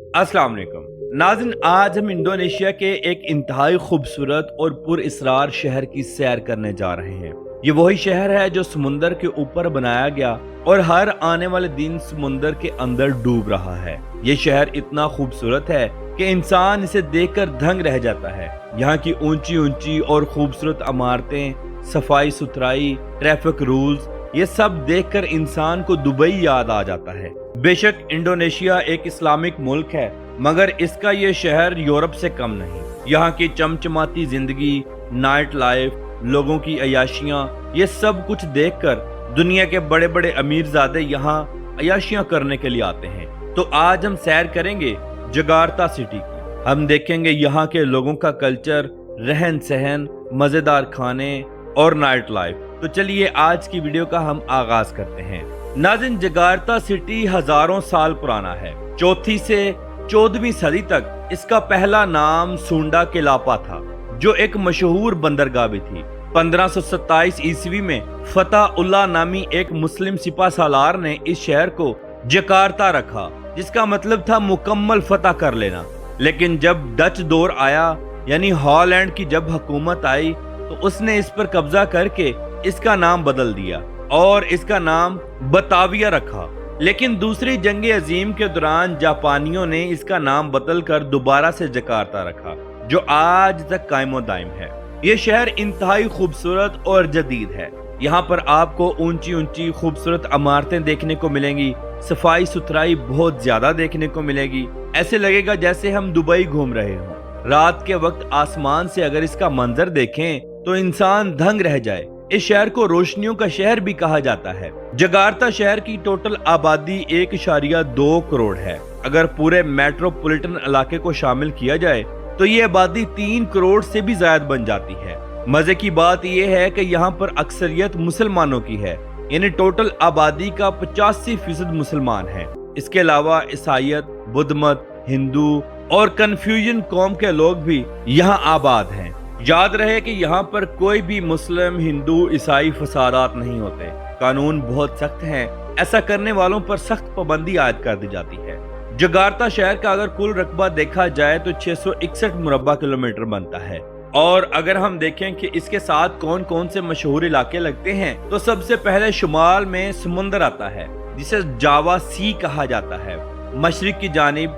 अस्सलाम वालेकुम नाज़रीन, आज हम इंडोनेशिया के एक इंतहाई खूबसूरत और पुरअसरार शहर की सैर करने जा रहे हैं। ये वही शहर है जो समुंदर के ऊपर बनाया गया और हर आने वाले दिन समुंदर के अंदर डूब रहा है। ये शहर इतना खूबसूरत है कि इंसान इसे देखकर दंग रह जाता है। यहाँ की ऊंची ऊंची और खूबसूरत इमारतें, सफाई सुथराई, ट्रैफिक रूल्स, ये सब देखकर इंसान को दुबई याद आ जाता है। बेशक इंडोनेशिया एक इस्लामिक मुल्क है, मगर इसका ये शहर यूरोप से कम नहीं। यहाँ की चमचमाती जिंदगी, नाइट लाइफ, लोगों की अयाशियाँ, ये सब कुछ देखकर दुनिया के बड़े बड़े अमीरजादे यहाँ अयाशियाँ करने के लिए आते हैं। तो आज हम सैर करेंगे जकार्ता सिटी की। हम देखेंगे यहाँ के लोगों का कल्चर, रहन सहन, मजेदार खाने और नाइट लाइफ। तो चलिए आज की वीडियो का हम आगाज करते हैं। नाज़रीन, जकार्ता सिटी हजारों साल पुराना है। 4वीं से 14वीं सदी तक इसका पहला नाम सुंडा केलापा था, जो एक मशहूर बंदरगाह भी थी। 1527 ईस्वी में फतह उल्लाह नामी एक मुस्लिम सिपा सालार ने इस शहर को जकार्ता रखा, जिसका मतलब था मुकम्मल फतह कर लेना। लेकिन जब डच दौर आया, यानी हॉलैंड की जब हुकूमत आई, तो उसने इस पर कब्जा करके इसका नाम बदल दिया और इसका नाम बताविया रखा। लेकिन दूसरी जंग अजीम के दौरान जापानियों ने इसका नाम बदल कर दोबारा से जकार्ता रखा, जो आज तक कायमो दायम है। ये शहर इंतहाई खूबसूरत और जदीद है। यहाँ पर आपको ऊंची ऊंची खूबसूरत इमारतें देखने को मिलेंगी, सफाई सुथराई बहुत ज्यादा देखने को मिलेगी। ऐसे लगेगा जैसे हम दुबई घूम रहे हों। रात के वक्त आसमान से अगर इसका मंजर देखें तो इंसान दंग रह जाए। इस शहर को रोशनियों का शहर भी कहा जाता है। जकार्ता शहर की टोटल आबादी 1.2 करोड़ है। अगर पूरे मेट्रोपॉलिटन इलाके को शामिल किया जाए तो ये आबादी 3 करोड़ से भी ज्यादा बन जाती है। मजे की बात यह है कि यहाँ पर अक्सरियत मुसलमानों की है, यानी टोटल आबादी का 85% मुसलमान है। इसके अलावा ईसाईयत, बुद्ध मत, हिंदू और कन्फ्यूजन कौम के लोग भी यहाँ आबाद हैं। याद रहे कि यहाँ पर कोई भी मुस्लिम, हिंदू, ईसाई फसादात नहीं होते। कानून बहुत सख्त हैं। ऐसा करने वालों पर सख्त पाबंदी आयद कर दी जाती है। जकार्ता शहर का अगर कुल रकबा देखा जाए तो 661 मुरब्बा किलोमीटर बनता है। और अगर हम देखें कि इसके साथ कौन कौन से मशहूर इलाके लगते हैं, तो सबसे पहले शुमाल में समुंदर आता है, जिसे जावा सी कहा जाता है। मशरिक की जानिब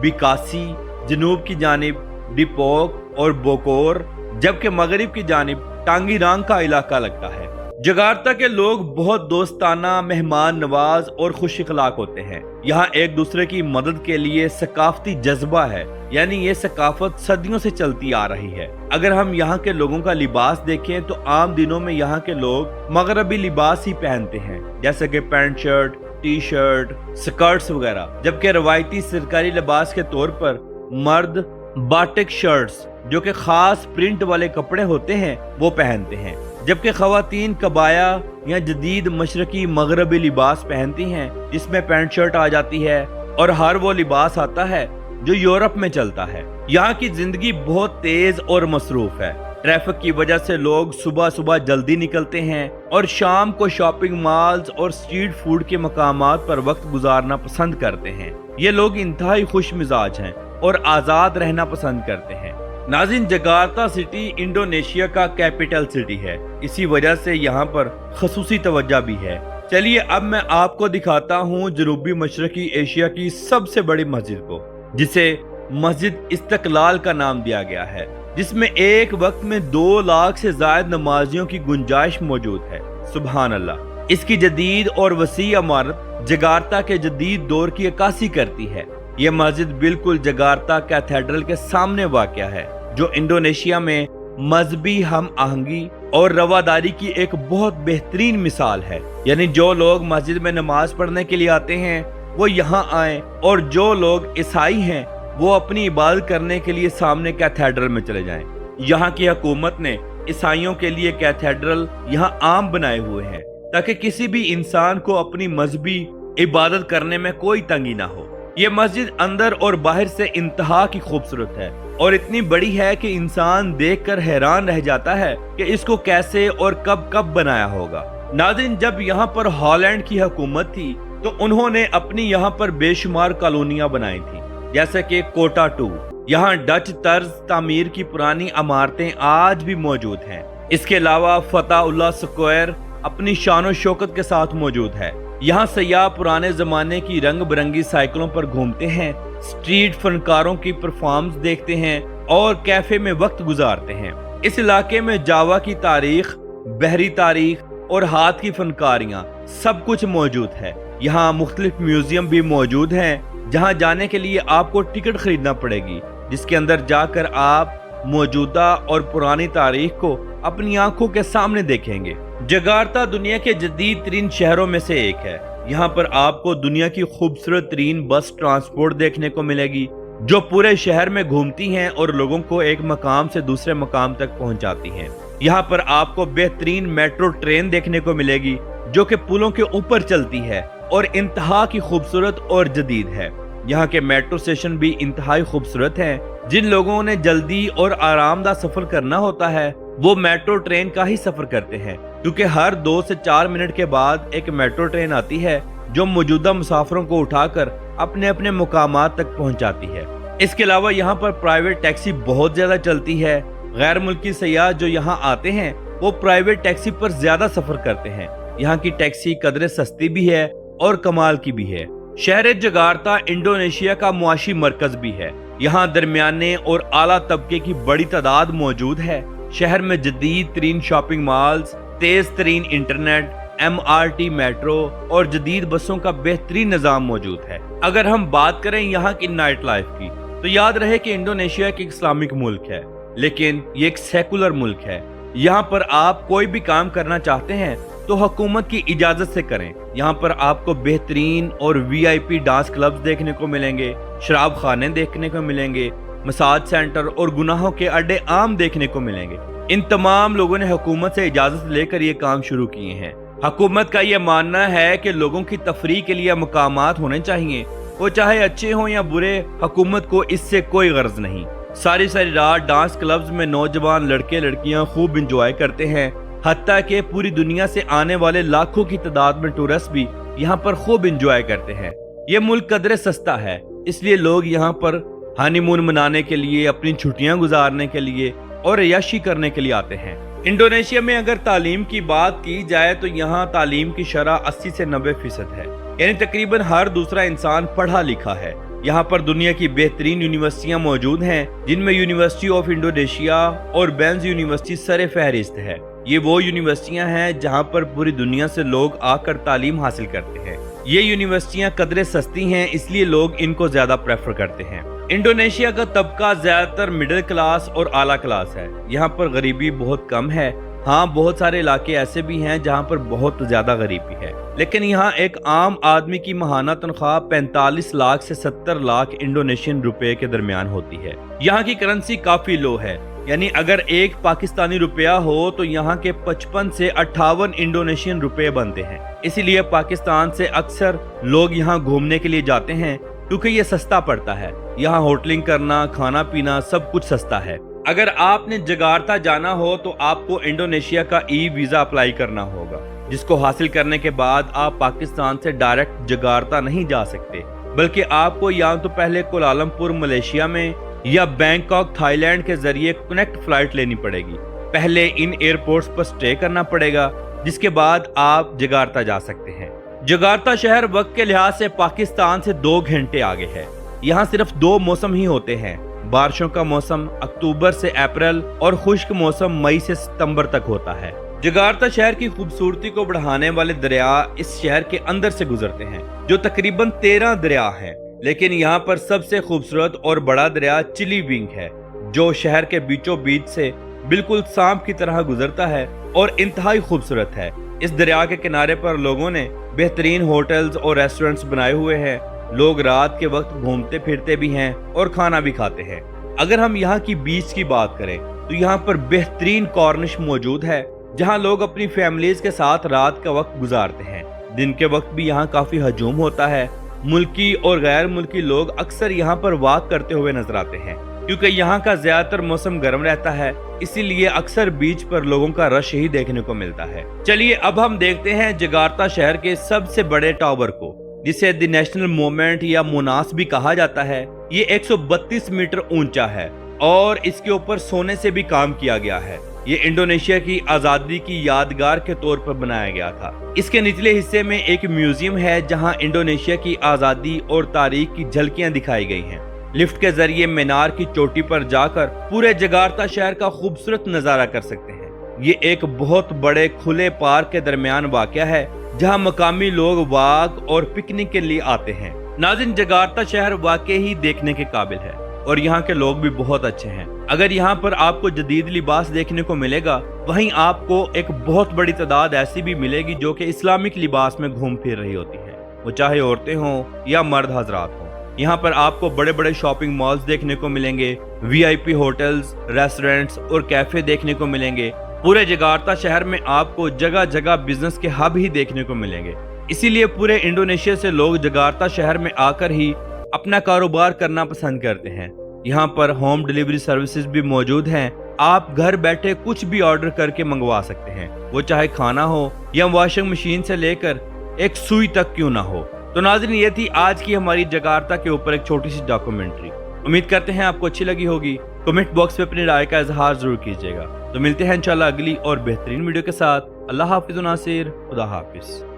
बिकासी, जनूब की जानिब डिपोक और बोकोर, जबकि मगरिब की जानिब टांगीरांग का इलाका लगता है। जकार्ता के लोग बहुत दोस्ताना, मेहमान नवाज और खुश इखलाक होते हैं। यहाँ एक दूसरे की मदद के लिए सकाफती जज्बा है, यानी ये सकाफत सदियों से चलती आ रही है। अगर हम यहाँ के लोगों का लिबास देखें तो आम दिनों में यहाँ के लोग मगरबी लिबास ही पहनते हैं, जैसे कि pant shirt, T shirt, skirts वगैरह। जबकि रवायती सरकारी लिबास के तौर पर मर्द बाटिक शर्ट्स, जो कि खास प्रिंट वाले कपड़े होते हैं, वो पहनते हैं। जबकि खवातीन कबाया या जदीद मशरकी मगरबी लिबास पहनती हैं, जिसमें पैंट शर्ट आ जाती है और हर वो लिबास आता है जो यूरोप में चलता है। यहाँ की जिंदगी बहुत तेज और मसरूफ है। ट्रैफिक की वजह से लोग सुबह सुबह जल्दी निकलते हैं और शाम को शॉपिंग मॉल्स और स्ट्रीट फूड के मकामात पर वक्त गुजारना पसंद करते हैं। ये लोग इंतहाई खुश मिजाज हैं और आजाद रहना पसंद करते हैं। नाज़रीन, जकार्ता सिटी इंडोनेशिया का कैपिटल सिटी है, इसी वजह से यहाँ पर खसूसी तवज्जो भी है। चलिए अब मैं आपको दिखाता हूँ जनूबी मशरकी एशिया की सबसे बड़ी मस्जिद को, जिसे मस्जिद इस्तकलाल का नाम दिया गया है, जिसमें एक वक्त में 2 लाख से ज्यादा नमाजियों की गुंजाइश मौजूद है। सुभान अल्लाह। इसकी जदीद और वसी इमारत जकार्ता के जदीद दौर की अक्कासी करती है। ये मस्जिद बिल्कुल जकार्ता कैथेड्रल के सामने वाक़या है, जो इंडोनेशिया में मजहबी हम आहंगी और रवादारी की एक बहुत बेहतरीन मिसाल है। यानी जो लोग मस्जिद में नमाज पढ़ने के लिए आते हैं वो यहाँ आए, और जो लोग ईसाई हैं वो अपनी इबादत करने के लिए सामने कैथेड्रल में चले जाएं। यहाँ की हुकूमत ने ईसाइयों के लिए कैथेड्रल यहाँ आम बनाए हुए हैं, ताकि किसी भी इंसान को अपनी मजहबी इबादत करने में कोई तंगी ना हो। ये मस्जिद अंदर और बाहर से इंतहा की खूबसूरत है और इतनी बड़ी है कि इंसान देखकर हैरान रह जाता है कि इसको कैसे और कब कब बनाया होगा। नाज़रीन, जब यहाँ पर हॉलैंड की हुकूमत थी तो उन्होंने अपनी यहाँ पर बेशुमार कॉलोनियां बनाई थी। जैसे कि कोटा 2। यहाँ डच तर्ज तामीर की पुरानी इमारतें आज भी मौजूद हैं। इसके अलावा फतेहुल्लाह स्क्वायर अपनी शान शौकत के साथ मौजूद है। यहाँ सयाह पुराने जमाने की रंग बिरंगी साइकिलों पर घूमते हैं, स्ट्रीट फनकारों की परफॉर्मेंस देखते हैं और कैफे में वक्त गुजारते हैं। इस इलाके में जावा की तारीख, बहरी तारीख और हाथ की फनकारियाँ सब कुछ मौजूद है। यहाँ मुख्तलिफ म्यूजियम भी मौजूद हैं, जहाँ जाने के लिए आपको टिकट खरीदना पड़ेगी, जिसके अंदर जाकर आप मौजूदा और पुरानी तारीख को अपनी आंखों के सामने देखेंगे। जकार्ता दुनिया के जदीद तरीन शहरों में से एक है। यहाँ पर आपको दुनिया की खूबसूरत तरीन बस ट्रांसपोर्ट देखने को मिलेगी, जो पूरे शहर में घूमती हैं और लोगों को एक मकाम से दूसरे मकाम तक पहुँचाती हैं। यहाँ पर आपको बेहतरीन मेट्रो ट्रेन देखने को मिलेगी, जो कि पुलों के ऊपर चलती है और इंतहा की खूबसूरत और जदीद है। यहाँ के मेट्रो स्टेशन भी इंतहाई खूबसूरत हैं। जिन लोगों ने जल्दी और आरामदायक सफर करना होता है, वो मेट्रो ट्रेन का ही सफर करते हैं, क्योंकि हर 2 से 4 मिनट के बाद एक मेट्रो ट्रेन आती है, जो मौजूदा मुसाफिरों को उठाकर अपने अपने मुकामात तक पहुंचाती है। इसके अलावा यहाँ पर प्राइवेट टैक्सी बहुत ज्यादा चलती है। गैर मुल्की सयाह जो यहाँ आते हैं, वो प्राइवेट टैक्सी पर ज्यादा सफर करते हैं। यहाँ की टैक्सी कदरे सस्ती भी है और कमाल की भी है। शहर जकार्ता इंडोनेशिया का मुआशी मरकज भी है। यहाँ दरमियाने और आला तबके की बड़ी तादाद मौजूद है। शहर में जदीद तरीन शॉपिंग मॉल्स, तेज तरीन इंटरनेट, MRT मेट्रो और जदीद बसों का बेहतरीन निजाम मौजूद है। अगर हम बात करें यहाँ की नाइट लाइफ की, तो याद रहे कि इंडोनेशिया एक इस्लामिक मुल्क है, लेकिन ये एक सेकुलर मुल्क है। यहाँ पर आप कोई भी काम करना चाहते हैं तो हुकूमत की इजाजत से करें। यहाँ पर आपको बेहतरीन और VIP डांस क्लब्स देखने को मिलेंगे, शराब खाने देखने को मिलेंगे, मसाज सेंटर और गुनाहों के अड्डे आम देखने को मिलेंगे। इन तमाम लोगों ने हुकूमत से इजाजत लेकर ये काम शुरू किए हैं। हुकूमत का ये मानना है कि लोगों की तफरीह के लिए मकामात होने चाहिए, वो चाहे अच्छे हों या बुरे, हुकूमत को इससे कोई गर्ज नहीं। सारी सारी रात डांस क्लब्स में नौजवान लड़के लड़कियां खूब इंजॉय करते हैं। हत्ता कि पूरी दुनिया से आने वाले लाखों की तादाद में टूरिस्ट भी यहाँ पर खूब इंजॉय करते हैं। ये मुल्क कदरे सस्ता है, इसलिए लोग यहाँ पर हनीमून मनाने के लिए, अपनी छुट्टियां गुजारने के लिए और अय्याशी करने के लिए आते हैं। इंडोनेशिया में अगर तालीम की बात की जाए तो यहाँ तालीम की शरह 80 से 90% है, यानी तकरीबन हर दूसरा इंसान पढ़ा लिखा है। यहाँ पर दुनिया की बेहतरीन यूनिवर्सिटियाँ मौजूद हैं, जिनमें यूनिवर्सिटी ऑफ इंडोनेशिया और बेंज यूनिवर्सिटी सरे फहरिस्त है। ये वो यूनिवर्सिटियाँ हैं जहाँ पर पूरी दुनिया से लोग आकर तालीम हासिल करते हैं। ये यूनिवर्सिटियाँ कदरे सस्ती हैं, इसलिए लोग इनको ज्यादा प्रेफर करते हैं। इंडोनेशिया का तबका ज्यादातर मिडिल क्लास और आला क्लास है। यहाँ पर गरीबी बहुत कम है। हाँ, बहुत सारे इलाके ऐसे भी हैं जहाँ पर बहुत ज्यादा गरीबी है, लेकिन यहाँ एक आम आदमी की माहाना तनख्वाह 45 लाख से 70 लाख इंडोनेशियन रुपए के दरमियान होती है। यहाँ की करेंसी काफी लो है, यानी अगर एक पाकिस्तानी रुपया हो तो यहाँ के 55 से 58 इंडोनेशियन रुपए बनते हैं। इसीलिए पाकिस्तान से अक्सर लोग यहाँ घूमने के लिए जाते हैं, क्योंकि ये सस्ता पड़ता है। यहाँ होटलिंग करना, खाना पीना सब कुछ सस्ता है। अगर आपने जकार्ता जाना हो तो आपको इंडोनेशिया का वीजा अप्लाई करना होगा, जिसको हासिल करने के बाद आप पाकिस्तान से डायरेक्ट जकार्ता नहीं जा सकते, बल्कि आपको या तो पहले कुआलालंपुर मलेशिया में या बैंकॉक थाईलैंड के जरिए कनेक्ट फ्लाइट लेनी पड़ेगी। पहले इन एयरपोर्ट्स पर स्टे करना पड़ेगा, जिसके बाद आप जकार्ता जा सकते हैं। जकार्ता शहर वक्त के लिहाज से पाकिस्तान से 2 घंटे आगे है। यहाँ सिर्फ 2 मौसम ही होते हैं, बारिशों का मौसम अक्टूबर से अप्रैल और खुश्क मौसम मई से सितंबर तक होता है। जकार्ता शहर की खूबसूरती को बढ़ाने वाले दरिया इस शहर के अंदर से गुजरते हैं, जो तकरीबन 13 दरिया हैं, लेकिन यहाँ पर सबसे खूबसूरत और बड़ा दरिया चिलीविंग है, जो शहर के बीचों बीच से बिल्कुल सांप की तरह गुजरता है और इंतहाई खूबसूरत है। इस दरिया के किनारे पर लोगों ने बेहतरीन होटल्स और रेस्टोरेंट्स बनाए हुए हैं। लोग रात के वक्त घूमते फिरते भी हैं और खाना भी खाते हैं। अगर हम यहाँ की बीच की बात करें तो यहाँ पर बेहतरीन कॉर्निश मौजूद है, जहाँ लोग अपनी फैमिलीज के साथ रात का वक्त गुजारते हैं। दिन के वक्त भी यहाँ काफी हजूम होता है। मुल्की और गैर मुल्की लोग अक्सर यहाँ पर वॉक करते हुए नजर आते हैं, क्योंकि यहाँ का ज्यादातर मौसम गर्म रहता है, इसीलिए अक्सर बीच पर लोगों का रश ही देखने को मिलता है। चलिए अब हम देखते हैं जकार्ता शहर के सबसे बड़े टावर को। जिसे द नेशनल मोमेंट या मोनास भी कहा जाता है, ये 132 मीटर ऊंचा है और इसके ऊपर सोने से भी काम किया गया है। ये इंडोनेशिया की आजादी की यादगार के तौर पर बनाया गया था। इसके निचले हिस्से में एक म्यूजियम है जहां इंडोनेशिया की आजादी और तारीख की झलकियां दिखाई गई हैं। लिफ्ट के जरिए मीनार की चोटी पर जाकर पूरे जकार्ता शहर का खूबसूरत नजारा कर सकते हैं। ये एक बहुत बड़े खुले पार्क के दरमियान वाक़या है जहां मकामी लोग वॉक और पिकनिक के लिए आते हैं। नाज़रीन, जकार्ता शहर वाकई ही देखने के काबिल है और यहाँ के लोग भी बहुत अच्छे हैं। अगर यहाँ पर आपको जदीद लिबास देखने को मिलेगा, वहीं आपको एक बहुत बड़ी तादाद ऐसी भी मिलेगी जो कि इस्लामिक लिबास में घूम फिर रही होती है, वो चाहे औरतें हों या मर्द हजरात हों। यहाँ पर आपको बड़े बड़े शॉपिंग मॉल्स देखने को मिलेंगे, VIP होटल्स, रेस्टोरेंट्स और कैफे देखने को मिलेंगे। पूरे जकार्ता शहर में आपको जगह जगह बिजनेस के हब ही देखने को मिलेंगे। इसीलिए पूरे इंडोनेशिया से लोग जकार्ता शहर में आकर ही अपना कारोबार करना पसंद करते हैं। यहाँ पर होम डिलीवरी सर्विसेज भी मौजूद हैं। आप घर बैठे कुछ भी ऑर्डर करके मंगवा सकते हैं, वो चाहे खाना हो या वॉशिंग मशीन से लेकर एक सुई तक क्यों ना हो। तो नाज़रीन, ये थी आज की हमारी जकार्ता के ऊपर एक छोटी सी डॉक्यूमेंट्री। उम्मीद करते हैं आपको अच्छी लगी होगी। कमेंट बॉक्स में अपनी राय का इजहार जरूर कीजिएगा। तो मिलते हैं इंशाल्लाह अगली और बेहतरीन वीडियो के साथ। अल्लाह हाफिज़ नासिर, खुदा हाफिज़।